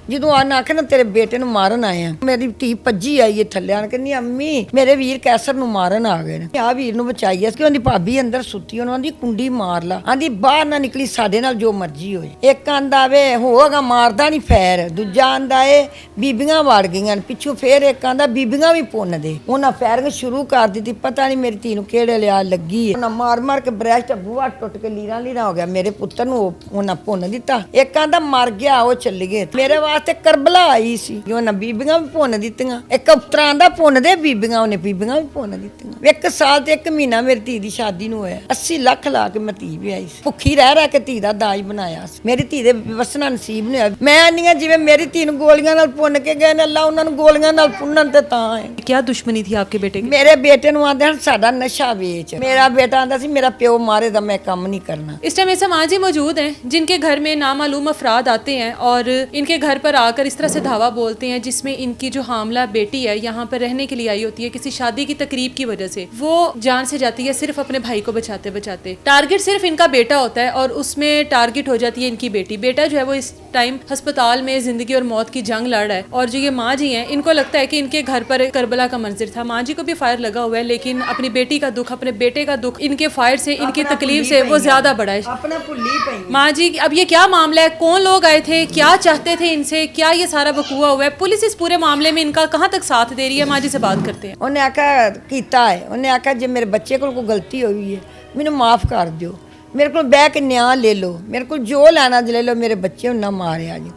ਜਦੋਂ ਆਨ ਆਖੇ ਨਾ ਤੇਰੇ ਬੇਟੇ ਨੂੰ ਮਾਰਨ ਆਏ ਆ, ਮੇਰੀ ਧੀ ਭੱਜੀ ਆਈ ਏ ਥੱਲੇ ਆਣ, ਕਹਿੰਦੀ ਅੰਮੀ ਮੇਰੇ ਵੀਰ ਕੈਸਰ ਨੂੰ ਮਾਰਨ ਆ ਗਏ ਨੇ। ਆ ਵੀਰ ਨੂੰ ਬਚਾਈ ਐ ਕਿ ਉਹਦੀ ਭਾਬੀ ਅੰਦਰ ਸੁੱਤੀ, ਉਹਨੂੰ ਆਂਦੀ ਕੁੰਡੀ ਮਾਰ ਲਾ, ਆਂਦੀ ਬਾਹਰ ਨਾ ਨਿਕਲੀ, ਸਾਡੇ ਨਾਲ ਜੋ ਮਰਜ਼ੀ ਹੋਏ। ਇੱਕ ਆਂਦਾ ਵੇ ਹੋਗਾ ਮਾਰਦਾ ਨਹੀਂ ਫੈਰ, ਦੂਜਾ ਆਂਦਾ ਏ ਬੀਬੀਆਂ ਵੜ ਗਈਆਂ ਪਿੱਛੋਂ, ਫੇਰ ਇੱਕ ਆਂਦਾ ਬੀਬੀਆਂ ਵੀ ਪੁੰਨ ਦੇ। ਉਹਨਾਂ ਫੈਰਿੰਗ ਸ਼ੁਰੂ ਕਰ ਦਿੱਤੀ, ਪਤਾ ਨਹੀਂ ਮੇਰੀ ਧੀ ਨੂੰ ਕਿਹੜੇ ਲਿਆ ਲੱਗੀ ਏ। ਉਹਨਾਂ ਮਾਰ ਮਾਰ ਕੇ ਬ੍ਰੈਸਟ ਬੂਹਾ ਟੁੱਟ ਕੇ ਲੀਰਾਂ ਲੀਰਾਂ ਹੋ ਗਿਆ। ਮੇਰੇ ਪੁੱਤਰ ਨੂੰ ਉਹਨਾਂ ਪੁੰਨ ਦਿੱਤਾ। ਇੱਕ ਆਂਦਾ ਮਰ ਗਿਆ, ਉਹ ਚੱਲ ਗਏ। ਮੇਰੇ ਵਾਸਤੇ ਕਰਬਲਾ ਆਈ ਸੀ, ਉਹਨਾਂ ਬੀਬੀਆਂ ਵੀ ਪੁੰਨ ਦਿੱਤੀਆਂ। ਇੱਕ ਉਤਰਾਂ ਦਾ ਪੁੰਨ ਦੇ ਬੀਬੀਆਂ, ਉਹਨੇ ਬੀਬੀਆਂ ਵੀ ਪੁੰਨ ਦਿੱਤੀਆਂ। ਇੱਕ ਸਾਲ ਤੇ 1 ਮਹੀਨਾ ਮੇਰੀ ਧੀ ਦੀ ਸ਼ਾਦੀ ਨੂੰ ਹੋਇਆ। 80 ਲੱਖ ਲਾ ਕੇ ਮੈਂ ਧੀ ਵੀ ਆਈ ਸੀ। ਭੁੱਖੀ ਰਹਿ ਕੇ ਧੀ ਦਾ ਦਾਜ ਬਣਾਇਆ ਸੀ। ਮੇਰੀ ਧੀ ਦੇ ਵਸਣਾ ਨਸੀਬ ਨਹੀਂ ਹੋਇਆ। ਮੈਂ ਆਨੀਆਂ ਜਿਵੇਂ ਮੇਰੀ ਧੀ ਨੂੰ ਗੋਲੀਆਂ ਨਾਲ ਪੁੰਨ ਕੇ ਗਏ ਨੇ, ਅੱਲਾ ਉਹਨਾਂ ਨੂੰ ਗੋਲੀਆਂ ਨਾਲ ਪੁੰਨਣ ਤੇ ਤਾਂ ਹੈ। क्या दुश्मनी थी आपके बेटे की? ਮੇਰੇ ਬੇਟੇ ਨੂੰ ਆਂਦੇ ਹਨ ਸਾਡਾ ਨਸ਼ਾ ਵੇਚ। ਮੇਰਾ ਬੇਟਾ ਆਂਦਾ ਸੀ ਮੇਰਾ ਪਿਓ ਮਾਰੇ ਦਾ ਮੈਂ ਕੰਮ ਨਹੀਂ ਕਰਨਾ। इस टाइम ऐसे माँ जी मौजूद हैं जिनके घर में नामालूम अफराद आते हैं और इनके घर पर आकर इस तरह से धावा बोलते हैं, जिसमें इनकी जो हामला बेटी है यहाँ पर रहने के लिए आई होती है किसी शादी की तकरीब की वजह से, वो जान से जाती है सिर्फ अपने भाई को बचाते बचाते। टारगेट सिर्फ इनका बेटा होता है और उसमें टारगेट हो जाती है इनकी बेटी। बेटा जो है वो इस टाइम अस्पताल में जिंदगी और मौत की जंग लड़ रहा है और जो ये माँ जी हैं इनको लगता है कि इनके घर पर करबला का मंजर था। माँ जी को भी फायर लगा हुआ है, लेकिन अपनी बेटी का दुख, अपने बेटे का दुख इनके फायर से, इनकी तकलीफ से वो ज्यादा बड़ा है। अपना भुल्ली पई। माँ जी अब ये क्या मामला है, कौन लोग आए थे, क्या चाहते थे इनसे, क्या ये सारा बकुआ हुआ है? पुलिस इस पूरे मामले में इनका कहाँ तक साथ दे रही है? माँ जी से बात करते हैं। ਉਹਨੇ ਆਖਿਆ ਕੀਤਾ ਹੈ, ਉਹਨੇ ਆਖਿਆ ਜੇ ਮੇਰੇ ਬੱਚੇ ਕੋਲ ਕੋਈ ਗਲਤੀ ਹੋਈ ਹੈ ਮੈਨੂੰ ਮਾਫ ਕਰ ਦਿਓ, ਮੇਰੇ ਕੋਲ ਬਹਿ ਕੇ ਨਿਆਂ ਲੈ ਲਓ, ਮੇਰੇ ਕੋਲ ਜੋ ਲੈਣਾ ਲੈ ਲਓ, ਮੇਰੇ ਬੱਚੇ ਨੂੰ ਨਾ ਮਾਰਿਆ ਜੀ।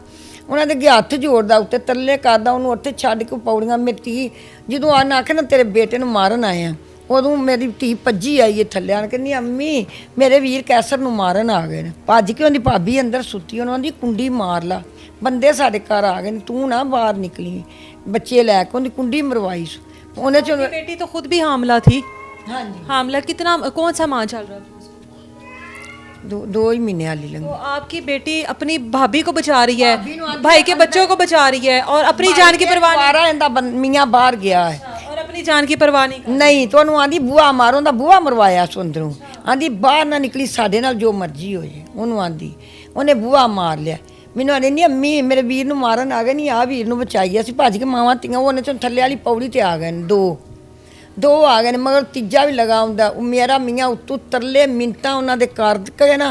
ਉਹਨਾਂ ਦੇ ਅੱਗੇ ਹੱਥ ਜੋੜਦਾ, ਉੱਤੇ ਤਰਲੇ ਕਰਦਾ, ਉਹਨੂੰ ਉੱਥੇ ਛੱਡ ਕੇ ਪੌੜੀਆਂ। ਮੇਰੀ ਧੀ ਜਦੋਂ ਆਨ ਆਖੇ ਨਾ ਤੇਰੇ ਬੇਟੇ ਨੂੰ ਮਾਰਨ ਆਏ ਆ, ਉਦੋਂ ਮੇਰੀ ਧੀ ਭੱਜੀ ਆਈ ਏ ਥੱਲੇ ਆਣ, ਕਹਿੰਦੀ ਅੰਮੀ ਮੇਰੇ ਵੀਰ ਕੈਸਰ ਨੂੰ ਮਾਰਨ ਆ ਗਏ ਨੇ। ਭੱਜ ਕੇ ਉਹਦੀ ਭਾਬੀ ਅੰਦਰ ਸੁੱਤੀ, ਉਹਨੂੰ ਆਂਦੀ ਕੁੰਡੀ ਮਾਰ ਲਾ, ਬੰਦੇ ਸਾਡੇ ਘਰ ਆ ਗਏ ਨੇ, ਤੂੰ ਨਾ ਬਾਹਰ ਨਿਕਲੀ। ਬੱਚੇ ਲੈ ਕੇ ਉਹਦੀ ਕੁੰਡੀ ਮਰਵਾਈ ਸੀ ਉਹਨੇ ਚ। बेटी तो खुद भी हामला थी। हाँ जी, हामला कितना, कौन सा माह चल रहा था? 2 ही महीने वाली लंगी। तो आपकी बेटी अपनी भाभी को बचा रही है, भाई के बच्चों को बचा रही है और अपनी जान की परवाह नहीं। 12 इंदा मियाँ बाहर गया है, और अपनी जान की परवाह नहीं। ਨਹੀਂ ਤੁਹਾਨੂੰ ਆਂਦੀ ਬੂਆ ਮਾਰੋ ਦਾ ਬੂਆ ਮਰਵਾਇਆ ਸੁੰਦਰੋਂ, ਆਂਦੀ ਬਾਹਰ ਨਾ ਨਿਕਲੀ, ਸਾਡੇ ਨਾਲ ਜੋ ਮਰਜ਼ੀ ਹੋ ਜੇ। ਉਹਨੂੰ ਆਂਦੀ ਉਹਨੇ ਬੂਆ ਮਾਰ ਲਿਆ। ਮੈਨੂੰ ਆਂਦੀ ਨਹੀਂ ਅੰਮੀ ਮੇਰੇ ਵੀਰ ਨੂੰ ਮਾਰਨ ਆ ਗਏ, ਨਹੀਂ ਆ ਵੀਰ ਨੂੰ ਬਚਾਈ। ਅਸੀਂ ਭੱਜ ਕੇ ਮਾਵਾਂ ਧੀਆਂ ਉਹਨੇ ਚੋਂ ਥੱਲੇ ਵਾਲੀ ਪੌੜੀ ਤੇ ਆ ਗਏ ਨੇ, ਦੋ ਆ ਗਏ ਨੇ, ਮਗਰ ਤੀਜਾ ਵੀ ਲਗਾ ਹੁੰਦਾ। ਉਹ ਮੇਰਾ ਮੀਆਂ ਉੱਤੋਂ ਤਰਲੇ ਮਿੰਟਾਂ ਉਹਨਾਂ ਦੇ ਕਰ ਕੇ ਨਾ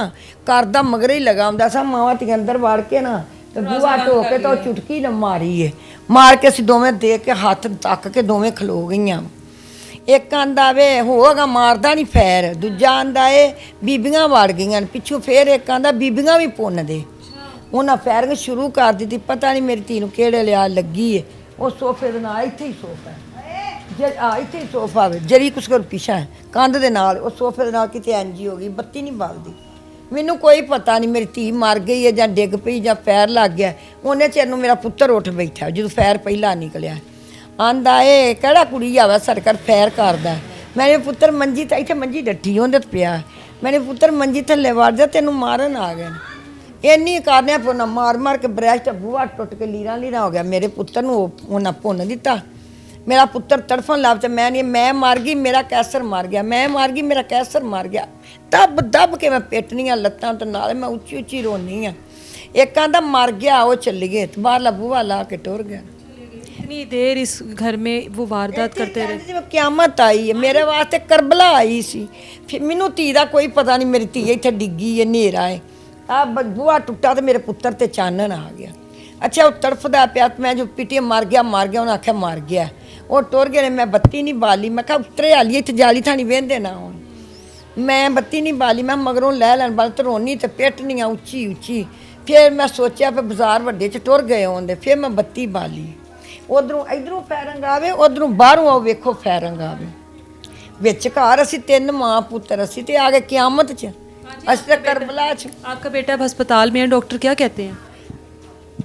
ਘਰ ਦਾ ਮਗਰ ਹੀ ਲਗਾ ਹੁੰਦਾ ਸਾ। ਮਾਵਾਂ ਧੀਆਂ ਅੰਦਰ ਵੜ ਕੇ ਨਾ ਤੇ ਬੂਆ ਢੋ ਕੇ ਤਾਂ ਚੁਟਕੀ ਨਾ ਮਾਰੀ ਏ, ਮਾਰ ਕੇ ਅਸੀਂ ਦੋਵੇਂ ਦੇ ਕੇ ਹੱਥ ਤੱਕ ਕੇ ਦੋਵੇਂ ਖਲੋ ਗਈਆਂ। ਇੱਕ ਆਂਦਾ ਵੇ ਹੋਗਾ ਮਾਰਦਾ ਨਹੀਂ ਫੈਰ, ਦੂਜਾ ਆਂਦਾ ਏ ਬੀਬੀਆਂ ਵੜ ਗਈਆਂ ਪਿੱਛੋਂ, ਫੇਰ ਇੱਕ ਆਂਦਾ ਬੀਬੀਆਂ ਵੀ ਪੁੰਨ ਦੇ। ਉਹਨਾਂ ਫੈਰਿੰਗ ਸ਼ੁਰੂ ਕਰ ਦਿੱਤੀ, ਪਤਾ ਨਹੀਂ ਮੇਰੀ ਧੀ ਨੂੰ ਕਿਹੜੇ ਲਿਆ ਲੱਗੀ ਏ। ਉਹ ਸੋਫੇ ਦੇ ਨਾਲ ਇੱਥੇ ਹੀ ਸੋਫਾ ਹੈ, ਇੱਥੇ ਹੀ ਸੋਫਾ ਵੇ ਜਰੀ ਕੁਛ ਕਰ ਪਿਛਾ ਹੈ ਕੰਧ ਦੇ ਨਾਲ। ਉਹ ਸੋਫੇ ਦੇ ਨਾਲ ਕਿਤੇ ਐਂਜੀ ਹੋ ਗਈ, ਬੱਤੀ ਨਹੀਂ ਬਲਦੀ। ਮੈਨੂੰ ਕੋਈ ਪਤਾ ਨਹੀਂ ਮੇਰੀ ਧੀ ਮਰ ਗਈ ਹੈ ਜਾਂ ਡਿੱਗ ਪਈ ਜਾਂ ਫੈਰ ਲੱਗ ਗਿਆ। ਉਹਨੇ ਚਿਰ ਨੂੰ ਮੇਰਾ ਪੁੱਤਰ ਉੱਠ ਬੈਠਾ ਜਦੋਂ ਫੈਰ ਪਹਿਲਾਂ ਨਿਕਲਿਆ। ਆਂਦਾ ਏ ਕਿਹੜਾ ਕੁੜੀ ਆਵਾ ਸਰਕਾਰ ਫੈਰ ਕਰਦਾ। ਮੇਰੇ ਪੁੱਤਰ ਮੰਜੀ ਤਾਂ ਇੱਥੇ ਮੰਜੀ ਡੱਠੀ ਉਹਦੇ ਤੇ ਪਿਆ, ਮੇਰੇ ਪੁੱਤਰ ਮੰਜੀ ਥੱਲੇ ਵੜ ਜਾ, ਤੈਨੂੰ ਮਾਰਨ ਆ ਗਏ। ਇੰਨੀ ਕਰਨਿਆ ਪੁੰਨਾ ਮਾਰ ਮਾਰ ਕੇ ਬ੍ਰੈਸਟ ਬੂਹਾ ਟੁੱਟ ਕੇ ਲੀਰਾਂ ਲੀਰਾਂ ਹੋ ਗਿਆ। ਮੇਰੇ ਪੁੱਤਰ ਨੂੰ ਉਹਨਾਂ ਪੁੰਨ ਦਿੱਤਾ। ਮੇਰਾ ਪੁੱਤਰ ਤੜਫਣ ਲੱਗ ਪਿਆ, ਮੈਂ ਨਹੀਂ, ਮੈਂ ਮਰ ਗਈ, ਮੇਰਾ ਕੈਸਰ ਮਰ ਗਿਆ, ਮੈਂ ਮਰ ਗਈ, ਮੇਰਾ ਕੈਸਰ ਮਰ ਗਿਆ। ਦੱਬ ਕੇ ਮੈਂ ਪਿੱਟਣੀਆਂ ਲੱਤਾਂ ਤੋਂ, ਨਾਲ ਮੈਂ ਉੱਚੀ ਉੱਚੀ ਰੋਨੀ ਆ। ਇੱਕ ਆਂਦਾ ਮਰ ਗਿਆ, ਉਹ ਚੱਲ ਗਏ, ਬਾਹਰਲਾ ਬੂਹਾ ਲਾ ਕੇ ਟੁਰ ਗਿਆ। इतनी देर इस घर में वो वारदात करते रहे। ਜਿਵੇਂ ਕਿਆਮਤ ਆਈ ਹੈ, ਮੇਰੇ ਵਾਸਤੇ ਕਰਬਲਾ ਆਈ ਸੀ। ਫਿਰ ਮੈਨੂੰ ਧੀ ਦਾ ਕੋਈ ਪਤਾ ਨਹੀਂ, ਮੇਰੀ ਧੀ ਇੱਥੇ ਡਿੱਗੀ ਹੈ, ਹਨੇਰਾ ਹੈ, ਆ ਬੂਹਾ ਟੁੱਟਾ ਤੇ ਮੇਰੇ ਪੁੱਤਰ ਤੇ ਚਾਨਣ ਆ ਗਿਆ। ਅੱਛਾ ਉਹ ਤੜਫਦਾ ਪਿਆ, ਮੈਂ ਜੋ ਪਿੱਟੇ ਮਰ ਗਿਆ ਉਹਨੇ ਆਖਿਆ ਮਰ ਗਿਆ। ਉਹ ਟੁਰ ਗਏ ਨੇ, ਮੈਂ ਬੱਤੀ ਨਹੀਂ ਬਾਲੀ। ਮੈਂ ਕਿਹਾ ਉਤਰੇ ਆਲੀ ਇੱਥੇ ਜਾਲੀ ਥਾਣੀ ਵਹਿੰਦੇ ਨਾ ਹੁਣ। ਮੈਂ ਬੱਤੀ ਨਹੀਂ ਬਾਲੀ, ਮੈਂ ਮਗਰੋਂ ਲੈ ਲੈਣ ਬਲ ਧਰੋਨੀ ਤੇ ਪਿੱਟਣੀਆਂ ਉੱਚੀ ਉੱਚੀ। ਫਿਰ ਮੈਂ ਸੋਚਿਆ ਫਿਰ ਬਾਜ਼ਾਰ ਵੱਡੇ 'ਚ ਟੁਰ ਗਏ ਹੁੰਦੇ, ਫਿਰ ਮੈਂ ਬੱਤੀ ਬਾਲੀ। ਉਧਰੋਂ ਇਧਰੋਂ ਫੈਰੰਗ ਆਵੇ, ਉਧਰੋਂ ਬਾਹਰੋਂ ਆਓ, ਵੇਖੋ ਫੈਰੰਗ ਆਵੇ। ਵਿੱਚ ਘਰ ਅਸੀਂ 3 ਮਾਂ ਪੁੱਤਰ, ਅਸੀਂ ਤੇ ਆ ਗਏ ਕਿਆਮਤ 'ਚ, ਅਸੀਂ ਤਾਂ ਕਰਬਲਾ 'ਚ। आपका बेटा अब अस्पताल में है, डॉक्टर क्या कहते हैं?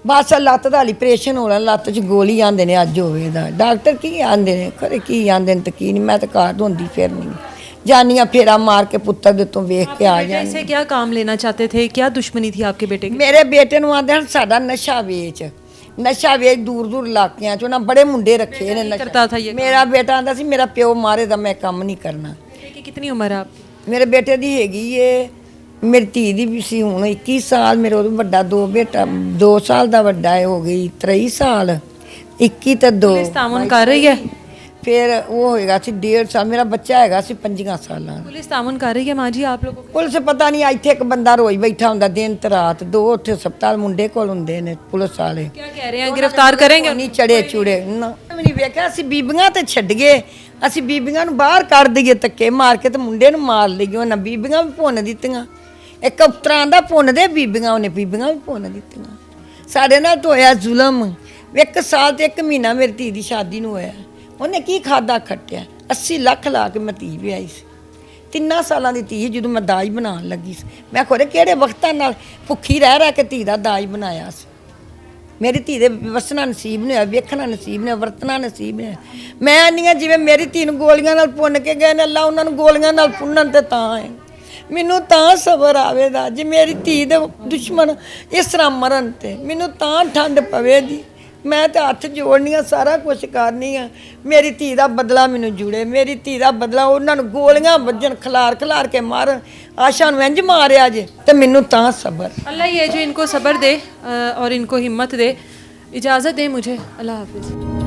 ਬਸ ਲੱਤ ਦਾ ਆਪਰੇਸ਼ਨ ਹੋਣਾ, ਲੱਤ 'ਚ ਗੋਲੀ ਆਂਦੇ ਨੇ ਅੱਜ ਹੋਵੇ ਦਾ। ਡਾਕਟਰ ਕੀ ਆਂਦੇ ਨੇ ਖਰੇ ਕੀ ਆਂਦੇ ਨੇ ਤੇ ਕੀ ਨਹੀਂ, ਮੈਂ ਤਾਂ ਘਰ ਹੁੰਦੀ ਫਿਰਨੀ ਜਾਨੀਆਂ ਫੇਰਾ ਮਾਰ ਕੇ ਪੁੱਤਰ ਦੇ ਤੋਂ ਵੇਖ ਕੇ ਆ ਜਾਂਦੀ। से क्या काम लेना चाहते थे, क्या दुश्मनी थी आपके बेटे की? ਮੇਰੇ ਬੇਟੇ ਨੂੰ ਆਂਦੇ ਹਨ ਸਾਡਾ ਨਸ਼ਾ ਵੇਚ, ਨਸ਼ਾ ਵੇਚ ਦੂਰ ਇਲਾਕਿਆਂ 'ਚ। ਉਹਨਾਂ ਬੜੇ ਮੁੰਡੇ ਰੱਖੇ ਨੇ करता था ये? ਮੇਰਾ ਬੇਟਾ ਆਂਦਾ ਸੀ ਮੇਰਾ ਪਿਓ ਮਾਰੇ ਦਾ ਮੈਂ ਕੰਮ ਨਹੀਂ ਕਰਨਾ। बेटे की कितनी उम्र है आपकी? ਮੇਰੇ ਬੇਟੇ ਦੀ ਹੈਗੀ ਏ ਮੇਰੀ ਧੀ ਦੀ ਵੀ ਸੀ ਹੁਣ 21 ਸਾਲ, ਮੇਰੇ ਉਹ ਵੱਡਾ 2 ਬੇਟਾ 2 ਸਾਲ ਦਾ ਵੱਡਾ ਹੈ, ਹੋ ਗਈ 23 ਸਾਲ, 21 ਤੇ 2 पुलिस तामुन कर रही है? ਫਿਰ ਉਹ ਹੋਏਗਾ ਸੀ 1.5 ਸਾਲ, ਮੇਰਾ ਬੱਚਾ ਹੈਗਾ ਸੀ 5 ਸਾਲਾਂ ਦਾ। पुलिस तामुन कर रही है माँ जी आप लोगों को? ਪੁਲਿਸ ਪਤਾ ਨਹੀਂ, ਇੱਥੇ ਇੱਕ ਬੰਦਾ ਰੋਈ ਬੈਠਾ ਹੁੰਦਾ ਦਿਨ ਤੇ ਰਾਤ, 2 ਉੱਥੇ ਹਸਪਤਾਲ ਮੁੰਡੇ ਕੋਲ ਹੁੰਦੇ ਨੇ ਪੁਲਿਸ ਵਾਲੇ। क्या कह रहे हैं, गिरफ्तार करेंगे? ਨਹੀਂ ਚੜੇ ਚੂੜੇ ਨਾ ਵੀ ਨਹੀਂ ਵੇਖਿਆ, ਅਸੀਂ ਬੀਬੀਆਂ ਤੇ ਛੱਡ ਗਏ, ਅਸੀਂ ਬੀਬੀਆਂ ਨੂੰ ਬਾਹਰ ਕੱਢ ਦਈਏ ਧੱਕੇ ਮਾਰ ਕੇ, ਤੇ ਮੁੰਡੇ ਨੂੰ ਮਾਰ ਲਈਏ। ਉਹਨਾਂ ਬੀਬੀਆਂ ਵੀ ਭੁੰਨ ਦਿੱਤੀਆਂ, ਇੱਕ ਅਫਤਰਾਂ ਦਾ ਭੁੰਨ ਦੇ ਬੀਬੀਆਂ, ਉਹਨੇ ਬੀਬੀਆਂ ਵੀ ਭੁੰਨ ਦਿੱਤੀਆਂ। ਸਾਡੇ ਨਾਲ ਤਾਂ ਹੋਇਆ ਜ਼ੁਲਮ। 1 ਸਾਲ ਤੇ 1 ਮਹੀਨਾ ਮੇਰੀ ਧੀ ਦੀ ਸ਼ਾਦੀ ਨੂੰ ਹੋਇਆ, ਉਹਨੇ ਕੀ ਖਾਦਾ ਖੱਟਿਆ। 80 ਲੱਖ ਲਾ ਕੇ ਮੈਂ ਧੀ ਵਿਆਹੀ ਸੀ, 3 ਸਾਲਾਂ ਦੀ ਧੀ ਜਦੋਂ ਮੈਂ ਦਾਜ ਬਣਾਉਣ ਲੱਗੀ ਸੀ। ਮੈਂ ਖੋਰੇ ਕਿਹੜੇ ਵਕਤਾਂ ਨਾਲ ਭੁੱਖੀ ਰਹਿ ਰਹਿ ਕੇ ਧੀ ਦਾ ਦਾਜ ਬਣਾਇਆ ਸੀ। ਮੇਰੀ ਧੀ ਦੇ ਵਸਣਾ ਨਸੀਬ ਨਹੀਂ ਹੋਇਆ, ਵੇਖਣਾ ਨਸੀਬ ਨਹੀਂ ਹੋਇਆ, ਵਰਤਣਾ ਨਸੀਬ ਨਹੀਂ ਹੋਇਆ। ਮੈਂ ਆਨੀਆਂ ਜਿਵੇਂ ਮੇਰੀ ਧੀ ਨੂੰ ਗੋਲੀਆਂ ਨਾਲ ਪੁੰਨ ਕੇ ਗਏ ਨੇ, ਅੱਲਾ ਉਹਨਾਂ ਨੂੰ ਗੋਲੀਆਂ ਨਾਲ ਪੁੰਨਣ ਤੇ ਤਾਂ ਹੈ। ਮੈਨੂੰ ਤਾਂ ਸਬਰ ਆਵੇਗਾ ਜੇ ਮੇਰੀ ਧੀ ਦੇ ਦੁਸ਼ਮਣ ਇਸ ਤਰ੍ਹਾਂ ਮਰਨ ਤੇ, ਮੈਨੂੰ ਤਾਂ ਠੰਡ ਪਵੇਗੀ। ਮੈਂ ਤਾਂ ਹੱਥ ਜੋੜਨੀ ਆ, ਸਾਰਾ ਕੁਝ ਕਰਨੀ ਆ, ਮੇਰੀ ਧੀ ਦਾ ਬਦਲਾ ਮੈਨੂੰ ਜੁੜੇ, ਮੇਰੀ ਧੀ ਦਾ ਬਦਲਾ। ਉਹਨਾਂ ਨੂੰ ਗੋਲੀਆਂ ਵੱਜਣ, ਖਿਲਾਰ ਖਿਲਾਰ ਕੇ ਮਾਰਨ, ਆਸ਼ਾ ਨੂੰ ਇੰਜ ਮਾਰਿਆ ਜੇ, ਤੇ ਮੈਨੂੰ ਤਾਂ ਸਬਰ। अल्लाह ये जो इनको सब्र दे और इनको हिम्मत दे। इजाज़त दे मुझे, अल्लाह हाफिज़।